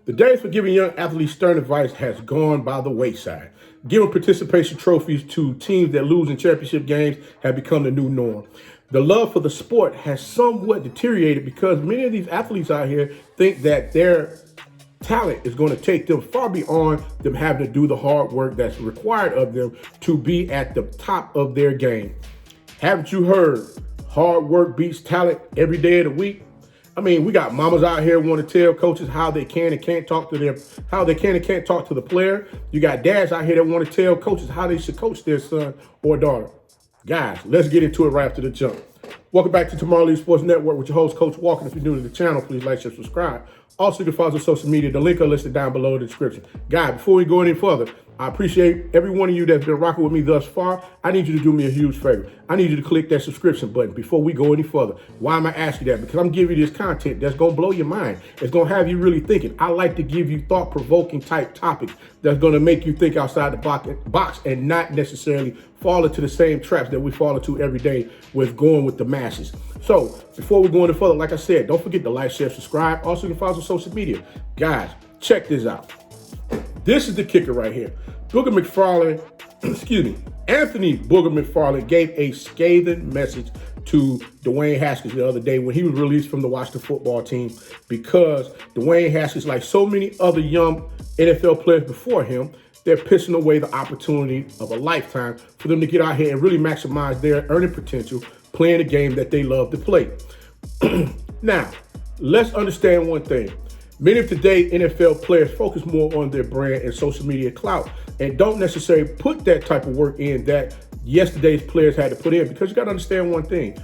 The days for giving young athletes stern advice has gone by the wayside. Giving participation trophies to teams that lose in championship games have become the new norm. The love for the sport has somewhat deteriorated because many of these athletes out here think that their talent is going to take them far beyond them having to do the hard work that's required of them to be at the top of their game. Haven't you heard hard work beats talent every day of the week? I mean, we got mamas out here want to tell coaches how they can and can't talk to how they can and can't talk to the player. You got dads out here that want to tell coaches how they should coach their son or daughter. Guys, let's get into it right after the jump. Welcome back to Tomorrow League Sports Network with your host, Coach Walker. If you're new to the channel, please like, share, subscribe. Also, you can follow us on social media. The link are listed down below in the description. Guys, before we go any further, I appreciate every one of you that's been rocking with me thus far. I need you to do me a huge favor. I need you to click that subscription button before we go any further. Why am I asking that? Because I'm giving you this content that's going to blow your mind. It's going to have you really thinking. I like to give you thought-provoking type topics that's going to make you think outside the box and not necessarily fall into the same traps that we fall into every day with going with the masses. So before we go any further, like I said, don't forget to like, share, subscribe. Also, you can follow us on social media. Guys, check this out. This is the kicker right here. Booger McFarland, Anthony Booger McFarland gave a scathing message to Dwayne Haskins the other day when he was released from the Washington football team because Dwayne Haskins, like so many other young NFL players before him, they're pissing away the opportunity of a lifetime for them to get out here and really maximize their earning potential playing a game that they love to play. Now, let's understand one thing. Many of today's NFL players focus more on their brand and social media clout and don't necessarily put that type of work in that yesterday's players had to put in, because you got to understand one thing.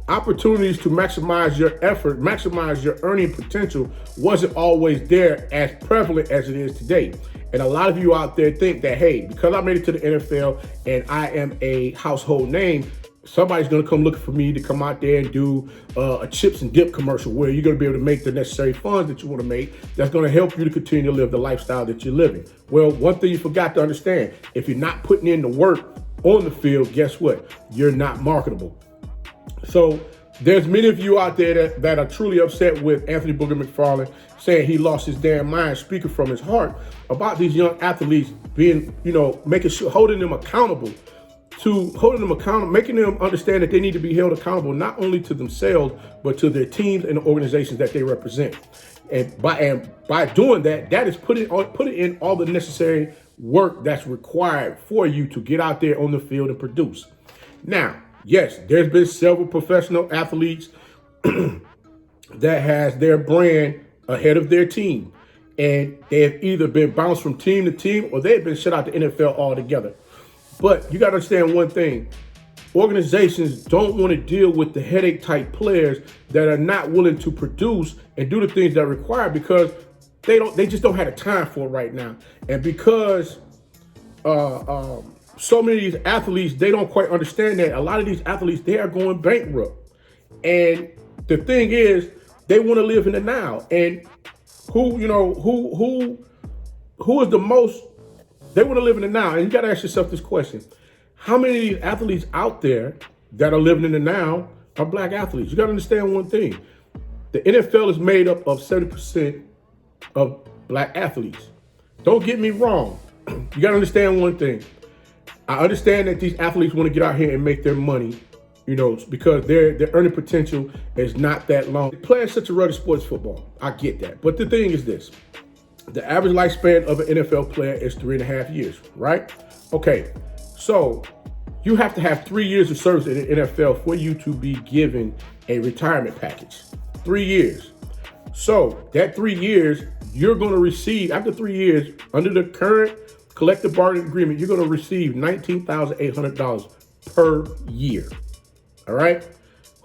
Opportunities to maximize your effort, maximize your earning potential wasn't always there as prevalent as it is today. And a lot of you out there think that, hey, because I made it to the NFL and I am a household name, somebody's going to come looking for me to come out there and do a chips and dip commercial where you're going to be able to make the necessary funds that you want to make that's going to help you to continue to live the lifestyle that you're living. Well, one thing you forgot to understand, if you're not putting in the work on the field, guess what? You're not marketable. So there's many of you out there that are truly upset with Anthony Booger McFarland saying he lost his damn mind, speaking from his heart about these young athletes being, making sure, holding them accountable, making them understand that they need to be held accountable not only to themselves, but to their teams and the organizations that they represent. And by doing that, that is putting in all the necessary work that's required for you to get out there on the field and produce. Now, yes, there's been several professional athletes that has their brand ahead of their team, and they have either been bounced from team to team or they've been shut out the NFL altogether. But you got to understand one thing. Organizations don't want to deal with the headache type players that are not willing to produce and do the things that are required because they just don't have the time for it right now. And because so many of these athletes, they don't quite understand that a lot of these athletes, they are going bankrupt. And the thing is, they want to live in the now. And who is the most, they want to live in the now. And you got to ask yourself this question. How many of these athletes out there that are living in the now are black athletes? You got to understand one thing. The NFL is made up of 70% of black athletes. Don't get me wrong. You got to understand one thing. I understand that these athletes want to get out here and make their money, because their earning potential is not that long. Playing such a rugged sports football, I get that. But the thing is this. The average lifespan of an NFL player is 3.5 years, right? Okay, so you have to have 3 years of service in the NFL for you to be given a retirement package. 3 years. So that 3 years, you're going to receive, after 3 years, under the current collective bargaining agreement, you're going to receive $19,800 per year. All right?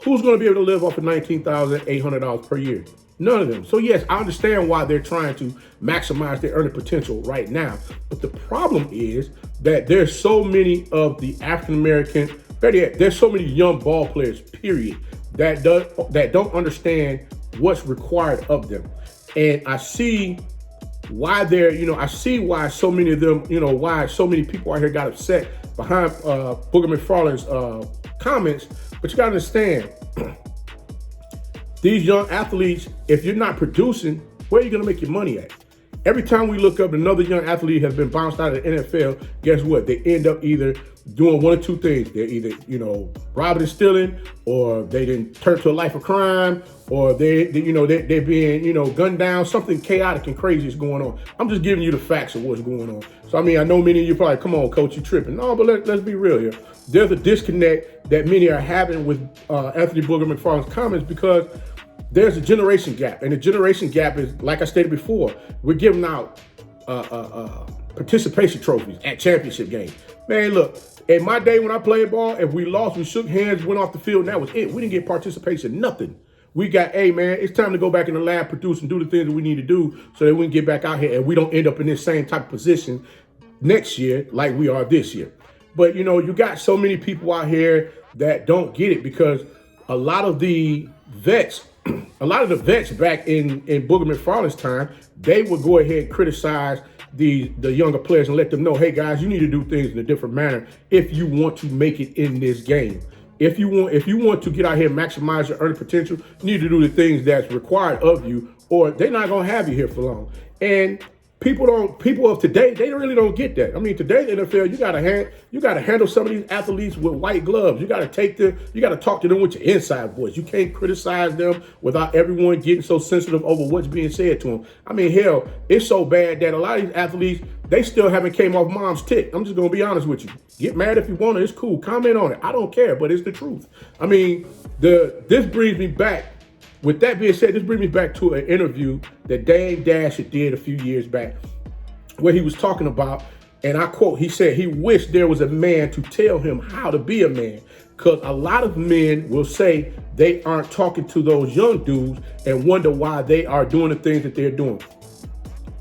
Who's going to be able to live off of $19,800 per year? None of them. So yes, I understand why they're trying to maximize their earning potential right now. But the problem is that there's so many of the African-American, there's so many young ball players, period, that don't understand what's required of them. And I see why I see why so many of them, why so many people out here got upset behind Booger McFarland's comments. But you got to understand, these young athletes, if you're not producing, Where are you going to make your money at? Every time we look up another young athlete has been bounced out of the NFL, guess what? They end up either doing one or two things. They're either, robbing and stealing, or they didn't turn to a life of crime, or they're being, gunned down. Something chaotic and crazy is going on. I'm just giving you the facts of what's going on. So, I know many of you probably, come on, coach, you tripping. No, but let's be real here. There's a disconnect that many are having with Anthony Booger McFarland's comments, because there's a generation gap. And the generation gap is, like I stated before, we're giving out participation trophies at championship games. Man, look, in my day when I played ball, if we lost, we shook hands, went off the field, and that was it. We didn't get participation, nothing. We got, hey, man, it's time to go back in the lab, produce, and do the things that we need to do so that we can get back out here and we don't end up in this same type of position next year like we are this year. But, you got so many people out here that don't get it, because a lot of the vets back in Booger McFarland's time, they would go ahead and criticize the younger players and let them know, hey, guys, you need to do things in a different manner if you want to make it in this game. If you want to get out here and maximize your earning potential, you need to do the things that's required of you, or they're not going to have you here for long. And people of today, they really don't get that. Today in the NFL, you gotta handle some of these athletes with white gloves. You gotta talk to them with your inside voice. You can't criticize them without everyone getting so sensitive over what's being said to them. Hell, it's so bad that a lot of these athletes, they still haven't came off mom's tick. I'm just gonna be honest with you. Get mad if you want to, it's cool. Comment on it. I don't care, but it's the truth. This brings me back. With that being said, this brings me back to an interview that Dame Dash did a few years back, where he was talking about, and I quote, he said he wished there was a man to tell him how to be a man, because a lot of men will say they aren't talking to those young dudes and wonder why they are doing the things that they're doing.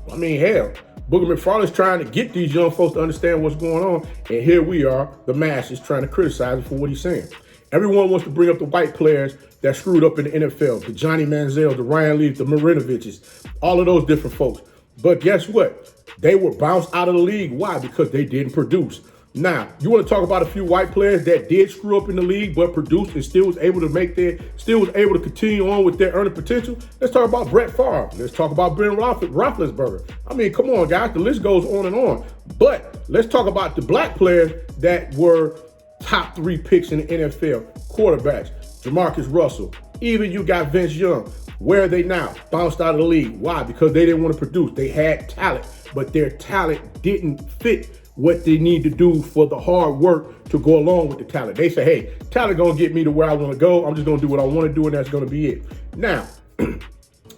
Hell, Booger McFarland's trying to get these young folks to understand what's going on, and here we are, the masses, trying to criticize him for what he's saying. Everyone wants to bring up the white players that screwed up in the NFL, the Johnny Manziel, the Ryan Leaf, the Marinoviches, all of those different folks. But guess what? They were bounced out of the league. Why? Because they didn't produce. Now, you want to talk about a few white players that did screw up in the league but produced and still was able to continue on with their earning potential? Let's talk about Brett Favre. Let's talk about Ben Roethlisberger. Come on, guys. The list goes on and on. But let's talk about the black players that were top 3 picks in the NFL, quarterbacks, Jamarcus Russell. Even you got Vince Young. Where are they now? Bounced out of the league. Why? Because they didn't want to produce. They had talent, but their talent didn't fit what they need to do for the hard work to go along with the talent. They say, hey, talent gonna get me to where I want to go. I'm just gonna do what I want to do, and that's gonna be it. Now,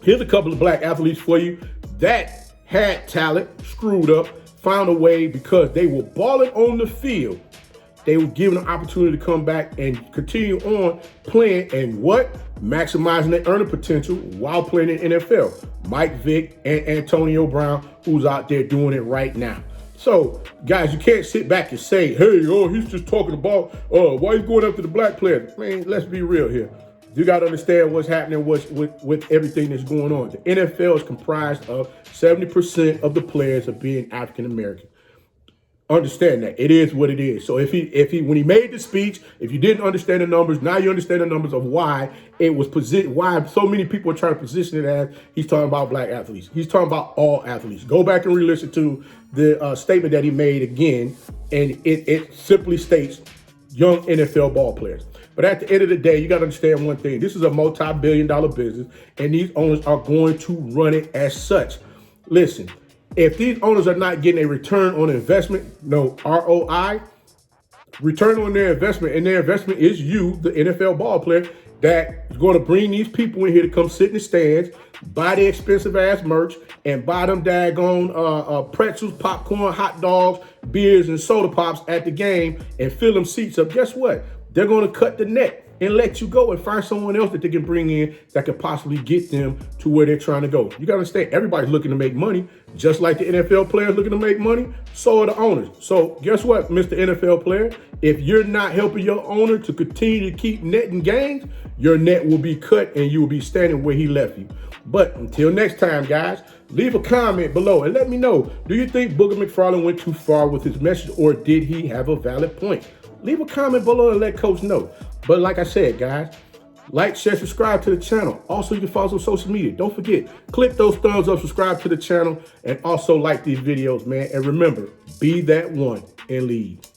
here's a couple of black athletes for you that had talent, screwed up, found a way because they were balling on the field. They were given an opportunity to come back and continue on playing and maximizing their earning potential while playing in the NFL. Mike Vick and Antonio Brown, who's out there doing it right now. So, guys, you can't sit back and say, hey, he's just talking about why he's going after the black players. Man, let's be real here. You got to understand what's happening with everything that's going on. The NFL is comprised of 70% of the players of being African American. Understand that. It is what it is. So if he when he made the speech, if you didn't understand the numbers, now you understand the numbers of why it was why so many people are trying to position it as he's talking about black athletes. He's talking about all athletes. Go back and re-listen to the statement that he made again, and it simply states young NFL ball players. But at the end of the day, you got to understand one thing. This is a multi-billion-dollar business, and these owners are going to run it as such. Listen. If these owners are not getting a return on investment, no ROI, return on their investment, and their investment is you, the NFL ball player, that is going to bring these people in here to come sit in the stands, buy the expensive ass merch, and buy them daggone pretzels, popcorn, hot dogs, beers, and soda pops at the game and fill them seats up. Guess what? They're going to cut the net and let you go and find someone else that they can bring in that can possibly get them to where they're trying to go. You got to understand, everybody's looking to make money. Just like the NFL players looking to make money, so are the owners. So guess what, Mr. NFL player? If you're not helping your owner to continue to keep netting gains, your net will be cut and you will be standing where he left you. But until next time, guys, leave a comment below and let me know, do you think Booger McFarland went too far with his message, or did he have a valid point? Leave a comment below and let Coach know. But like I said, guys, Like, share, subscribe to the channel. Also, you can follow us on social media. Don't forget, click those thumbs up, subscribe to the channel, and also like these videos, man. And remember, be that one and lead.